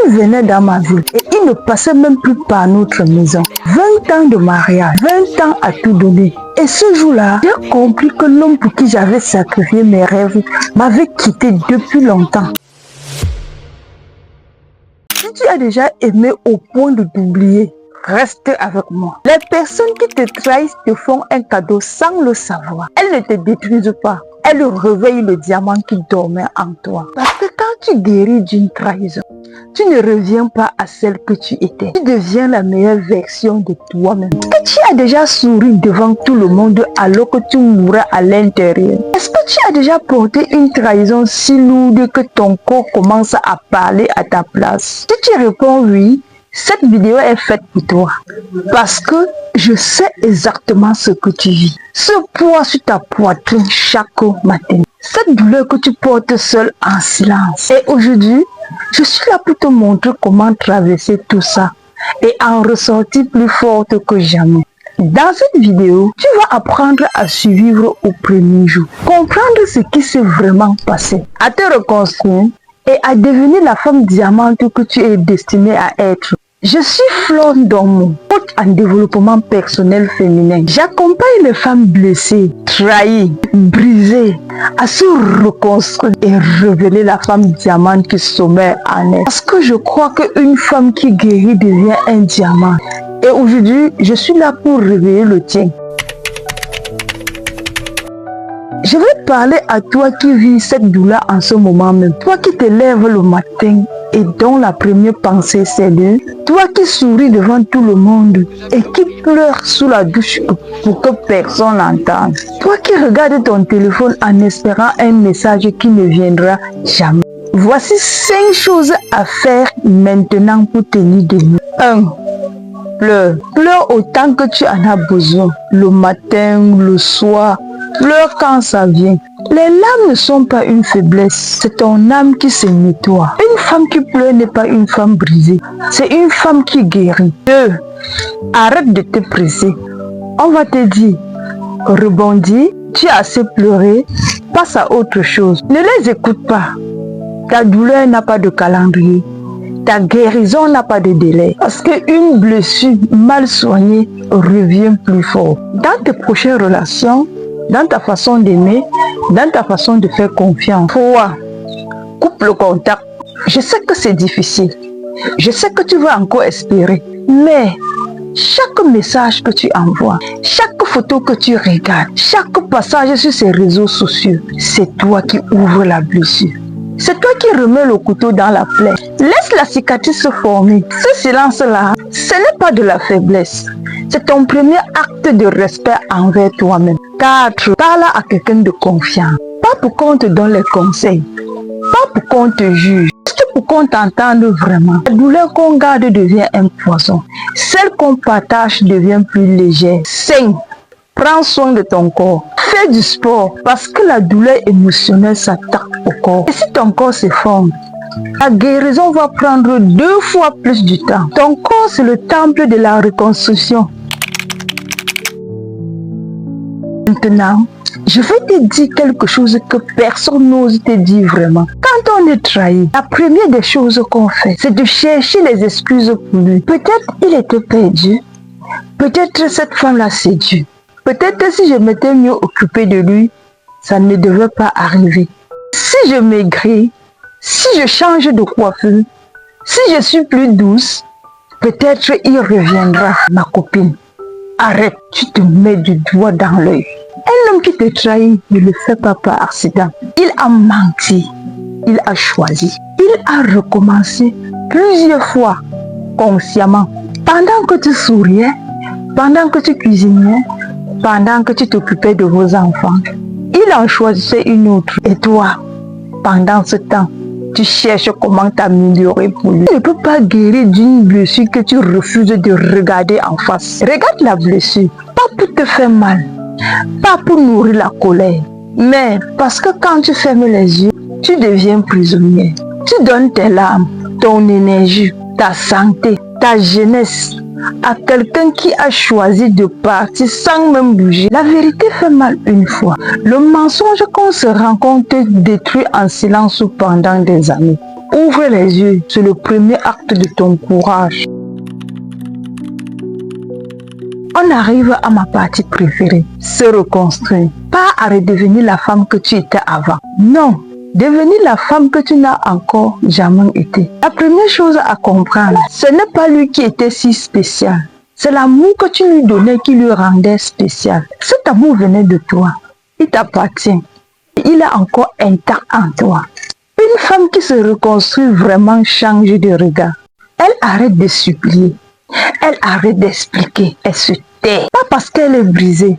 Il venait dans ma vie et il ne passait même plus par notre maison. 20 ans de mariage, 20 ans à tout donner. Et ce jour-là, j'ai compris que l'homme pour qui j'avais sacrifié mes rêves m'avait quitté depuis longtemps. Si tu as déjà aimé au point de t'oublier, reste avec moi. Les personnes qui te trahissent te font un cadeau sans le savoir. Elles ne te détruisent pas. Elles réveillent le diamant qui dormait en toi. Parce que quand tu guéris d'une trahison, tu ne reviens pas à celle que tu étais. Tu deviens la meilleure version de toi-même. Est-ce que tu as déjà souri devant tout le monde alors que tu mourrais à l'intérieur? Est-ce que tu as déjà porté une trahison si lourde que ton corps commence à parler à ta place? Si tu réponds oui, cette vidéo est faite pour toi. Parce que je sais exactement ce que tu vis. Ce poids sur ta poitrine chaque matin. Cette douleur que tu portes seule en silence. Et aujourd'hui, je suis là pour te montrer comment traverser tout ça et en ressortir plus forte que jamais. Dans cette vidéo, tu vas apprendre à survivre au premier jour, comprendre ce qui s'est vraiment passé, à te reconstruire et à devenir la femme diamante que tu es destinée à être. Je suis Flore Ndongo, coach en développement personnel féminin. J'accompagne les femmes blessées, trahies, brisées, à se reconstruire et révéler la femme diamante qui sommeille en elle. Parce que je crois qu'une femme qui guérit devient un diamant. Et aujourd'hui, je suis là pour révéler le tien. Je vais parler à toi qui vis cette douleur en ce moment même. Toi qui te lèves le matin et dont la première pensée c'est lui. Toi qui souris devant tout le monde et qui pleure sous la douche pour que personne n'entende. Toi qui regardes ton téléphone en espérant un message qui ne viendra jamais. Voici 5 choses à faire maintenant pour tenir debout. 1. Pleure. Pleure autant que tu en as besoin. Le matin, le soir. Pleure quand ça vient. Les larmes ne sont pas une faiblesse, c'est ton âme qui se nettoie. Une femme qui pleure n'est pas une femme brisée, c'est une femme qui guérit. 2. Arrête de te presser. On va te dire, rebondis, tu as assez pleuré, passe à autre chose. Ne les écoute pas. Ta douleur n'a pas de calendrier. Ta guérison n'a pas de délai. Parce qu'une blessure mal soignée revient plus fort. Dans tes prochaines relations, dans ta façon d'aimer, dans ta façon de faire confiance. 3. Coupe le contact. Je sais que c'est difficile. Je sais que tu vas encore espérer. Mais chaque message que tu envoies, chaque photo que tu regardes, chaque passage sur ces réseaux sociaux, c'est toi qui ouvres la blessure. C'est toi qui remets le couteau dans la plaie. Laisse la cicatrice se former. Ce silence-là, ce n'est pas de la faiblesse. C'est ton premier acte de respect envers toi-même. 4. Parle à quelqu'un de confiance. Pas pour qu'on te donne les conseils. Pas pour qu'on te juge. Juste pour qu'on t'entende vraiment. La douleur qu'on garde devient un poison. Celle qu'on partage devient plus légère. 5. Prends soin de ton corps. Fais du sport parce que la douleur émotionnelle s'attaque au corps. Et si ton corps s'effondre, la guérison va prendre 2 fois plus du temps. Ton corps, c'est le temple de la reconstruction. Maintenant, je vais te dire quelque chose que personne n'ose te dire vraiment. Quand on est trahi, la première des choses qu'on fait, c'est de chercher les excuses pour lui. Peut-être il était perdu. Peut-être cette femme l'a séduit. Peut-être si je m'étais mieux occupée de lui, ça ne devait pas arriver. Si je maigris, si je change de coiffure, si je suis plus douce, peut-être il reviendra, ma copine. Arrête, tu te mets du doigt dans l'œil. Un homme qui te trahit ne le fait pas par accident. Il a menti, il a choisi. Il a recommencé plusieurs fois, consciemment. Pendant que tu souriais, pendant que tu cuisinais, pendant que tu t'occupais de vos enfants, il en choisissait une autre. Et toi, pendant ce temps, tu cherches comment t'améliorer pour lui. Tu ne peux pas guérir d'une blessure que tu refuses de regarder en face. Regarde la blessure, pas pour te faire mal, pas pour nourrir la colère, mais parce que quand tu fermes les yeux, tu deviens prisonnier. Tu donnes tes larmes, ton énergie, ta santé, ta jeunesse, à quelqu'un qui a choisi de partir sans même bouger. La vérité fait mal une fois. Le mensonge qu'on se rend compte détruit en silence pendant des années. Ouvre les yeux, c'est le premier acte de ton courage. On arrive à ma partie préférée, se reconstruire. Pas à redevenir la femme que tu étais avant. Non, devenir la femme que tu n'as encore jamais été. La première chose à comprendre, ce n'est pas lui qui était si spécial. C'est l'amour que tu lui donnais qui lui rendait spécial. Cet amour venait de toi. Il t'appartient. Il est encore intact en toi. Une femme qui se reconstruit vraiment change de regard. Elle arrête de supplier. Elle arrête d'expliquer. Elle se tait. Pas parce qu'elle est brisée.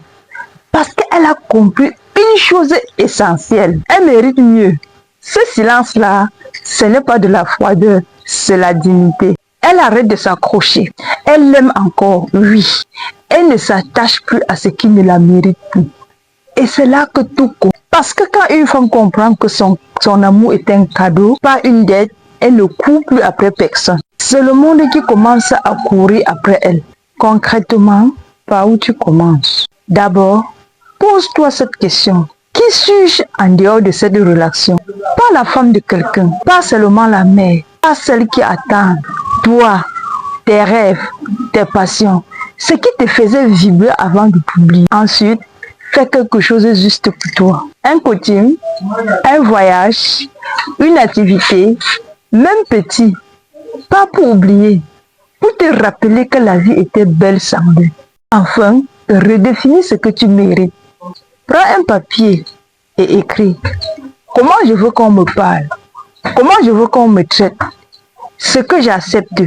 Parce qu'elle a compris une chose essentielle. Elle mérite mieux. Ce silence-là, ce n'est pas de la froideur, c'est la dignité. Elle arrête de s'accrocher. Elle l'aime encore, oui. Elle ne s'attache plus à ce qui ne la mérite plus. Et c'est là que tout compte. Parce que quand une femme comprend que son amour est un cadeau, pas une dette, elle ne court plus après personne. C'est le monde qui commence à courir après elle. Concrètement, par où tu commences? D'abord, pose-toi cette question. Qui suis-je en dehors de cette relation? Pas la femme de quelqu'un, pas seulement la mère, pas celle qui attend. Toi, tes rêves, tes passions, ce qui te faisait vibrer avant de t'oublier. Ensuite, fais quelque chose juste pour toi. Un coaching, un voyage, une activité, même petit, pas pour oublier, pour te rappeler que la vie était belle sans lui. Enfin, redéfinis ce que tu mérites. Prends un papier et écris. Comment je veux qu'on me parle? Comment je veux qu'on me traite? Ce que j'accepte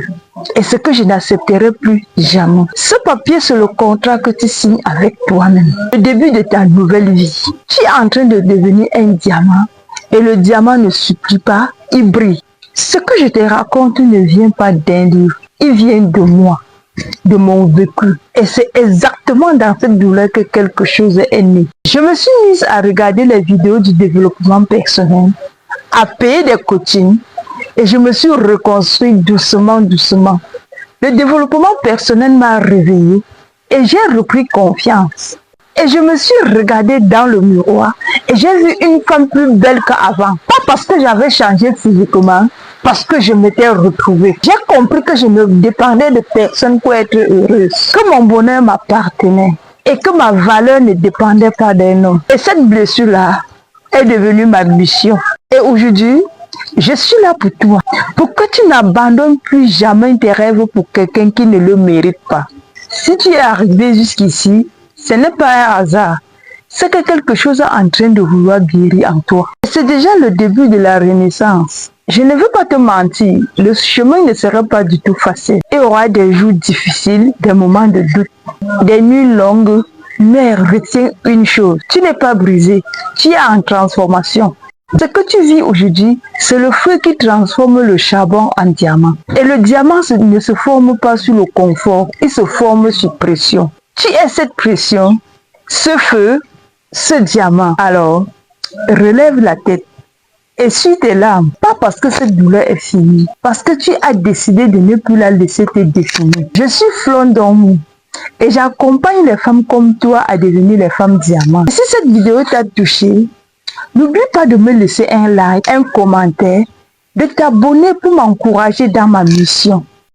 et ce que je n'accepterai plus jamais. Ce papier, c'est le contrat que tu signes avec toi-même. Le début de ta nouvelle vie. Tu es en train de devenir un diamant et le diamant ne supplie pas, il brille. Ce que je te raconte ne vient pas d'un livre, il vient de moi, de mon vécu. Et c'est exactement dans cette douleur que quelque chose est né. Je me suis mise à regarder les vidéos du développement personnel, à payer des coachings et je me suis reconstruite doucement. Le développement personnel m'a réveillée et j'ai repris confiance. Et je me suis regardée dans le miroir et j'ai vu une femme plus belle qu'avant. Pas parce que j'avais changé physiquement, parce que je m'étais retrouvée. J'ai compris que je ne dépendais de personne pour être heureuse, que mon bonheur m'appartenait et que ma valeur ne dépendait pas d'un homme. Et cette blessure-là est devenue ma mission. Et aujourd'hui, je suis là pour toi, pour que tu n'abandonnes plus jamais tes rêves pour quelqu'un qui ne le mérite pas. Si tu es arrivé jusqu'ici, ce n'est pas un hasard. C'est que quelque chose est en train de vouloir guérir en toi. C'est déjà le début de la renaissance. Je ne veux pas te mentir, le chemin ne sera pas du tout facile. Il y aura des jours difficiles, des moments de doute, des nuits longues. Mais retiens une chose, tu n'es pas brisé, tu es en transformation. Ce que tu vis aujourd'hui, c'est le feu qui transforme le charbon en diamant. Et le diamant ne se forme pas sur le confort, il se forme sur pression. Tu es cette pression, ce feu, ce diamant. Alors, relève la tête, essuie tes larmes, pas parce que cette douleur est finie, parce que tu as décidé de ne plus la laisser te définir. Je suis Flon Dormou et j'accompagne les femmes comme toi à devenir les femmes diamants. Et si cette vidéo t'a touché, n'oublie pas de me laisser un like, un commentaire, de t'abonner pour m'encourager dans ma mission.